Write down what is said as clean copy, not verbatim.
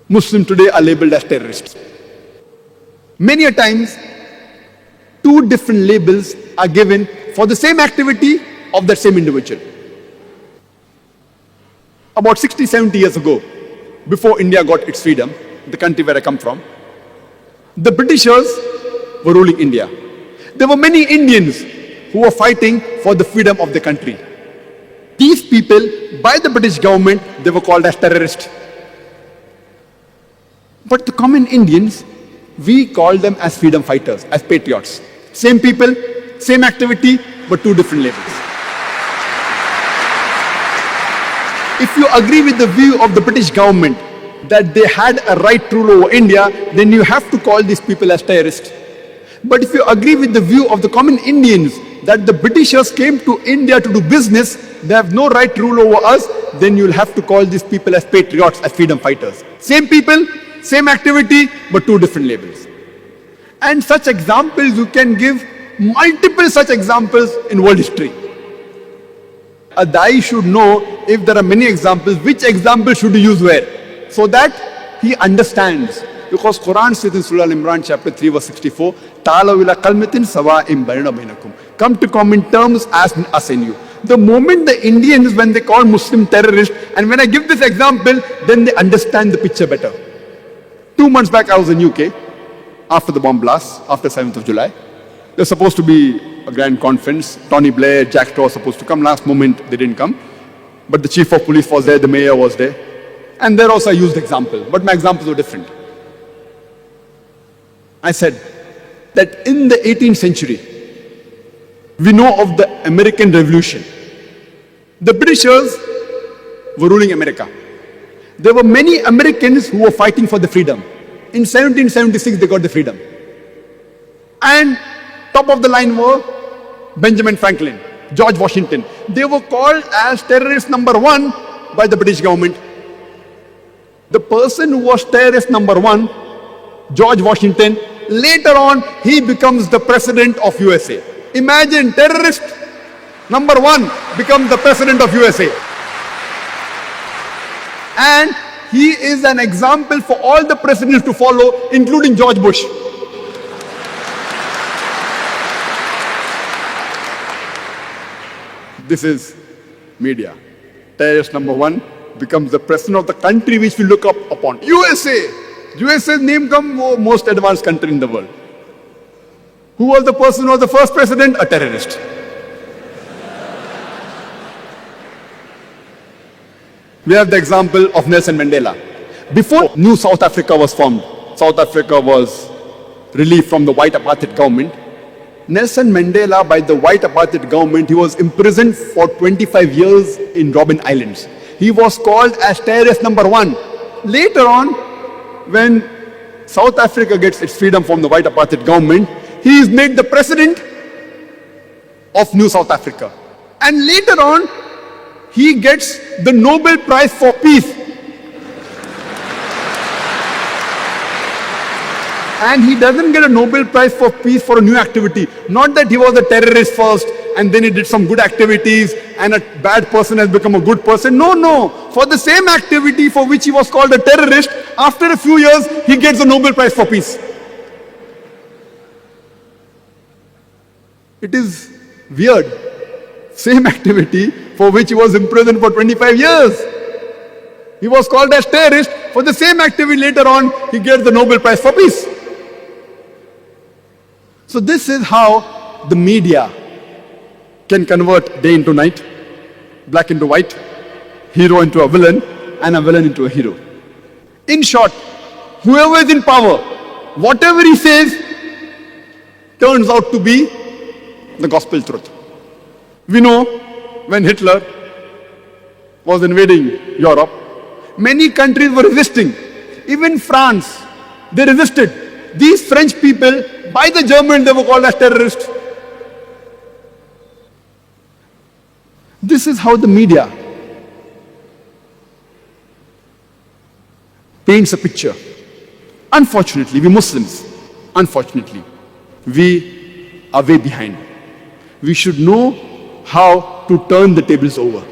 Muslims today are labeled as terrorists. Many a times, two different labels are given for the same activity of that same individual. About 60, 70 years ago, before India got its freedom, the country where I come from, the Britishers were ruling India. There were many Indians who were fighting for the freedom of the country. These people, by the British government, they were called as terrorists. But the common Indians, we call them as freedom fighters, as patriots. Same people, same activity, but two different labels. If you agree with the view of the British government that they had a right to rule over India, then you have to call these people as terrorists. But if you agree with the view of the common Indians that the Britishers came to India to do business, they have no right to rule over us, then you'll have to call these people as patriots, as freedom fighters. Same people, same activity, but two different labels. And such examples, you can give multiple such examples in world history. A Dai should know, if there are many examples, which example should you use where, so that he understands. Because Quran says in Surah Al-Imran chapter 3 verse 64, "Ta'alaw ila kalmatin sawa'in bainana bainakum." Come to common terms as us and you. The moment the Indians, when they call Muslim terrorists, and when I give this example, then they understand the picture better. 2 months back I was in UK, after the bomb blast, after 7th of July. There's supposed to be a grand conference. Tony Blair, Jack Straw was supposed to come. Last moment, they didn't come. But the chief of police was there, the mayor was there. And there also I used example, but my examples were different. I said that in the 18th century, we know of the American Revolution. The Britishers were ruling America. There were many Americans who were fighting for the freedom. In 1776, they got the freedom. And top of the line were Benjamin Franklin, George Washington. They were called as terrorist number 1 by the British government. The person who was terrorist number 1, George Washington, later on, he becomes the president of USA. Imagine, terrorist number 1 becomes the president of USA. And he is an example for all the presidents to follow, including George Bush. This is media. Terrorist number 1 becomes the president of the country which we look up upon. USA! USA's name comes most advanced country in the world. Who was the person who was the first president? A terrorist. We have the example of Nelson Mandela. Before New South Africa was formed, South Africa was relieved from the white apartheid government. Nelson Mandela, by the white apartheid government, he was imprisoned for 25 years in Robben Islands. He was called as terrorist number 1. Later on, when South Africa gets its freedom from the white apartheid government, he is made the president of New South Africa. And later on, he gets the Nobel Prize for Peace. And he doesn't get a Nobel Prize for Peace for a new activity. Not that he was a terrorist first and then he did some good activities and a bad person has become a good person. No, no. For the same activity for which he was called a terrorist, after a few years, he gets the Nobel Prize for Peace. It is weird. Same activity for which he was imprisoned for 25 years. He was called as terrorist. For the same activity later on, he gets the Nobel Prize for Peace. So this is how the media can convert day into night, black into white, hero into a villain, and a villain into a hero. In short, whoever is in power, whatever he says, turns out to be the gospel truth. We know when Hitler was invading Europe, many countries were resisting. Even France, they resisted. These French people, by the Germans, they were called as terrorists. This is how the media paints a picture. Unfortunately, we Muslims, unfortunately, we are way behind. We should know how to turn the tables over.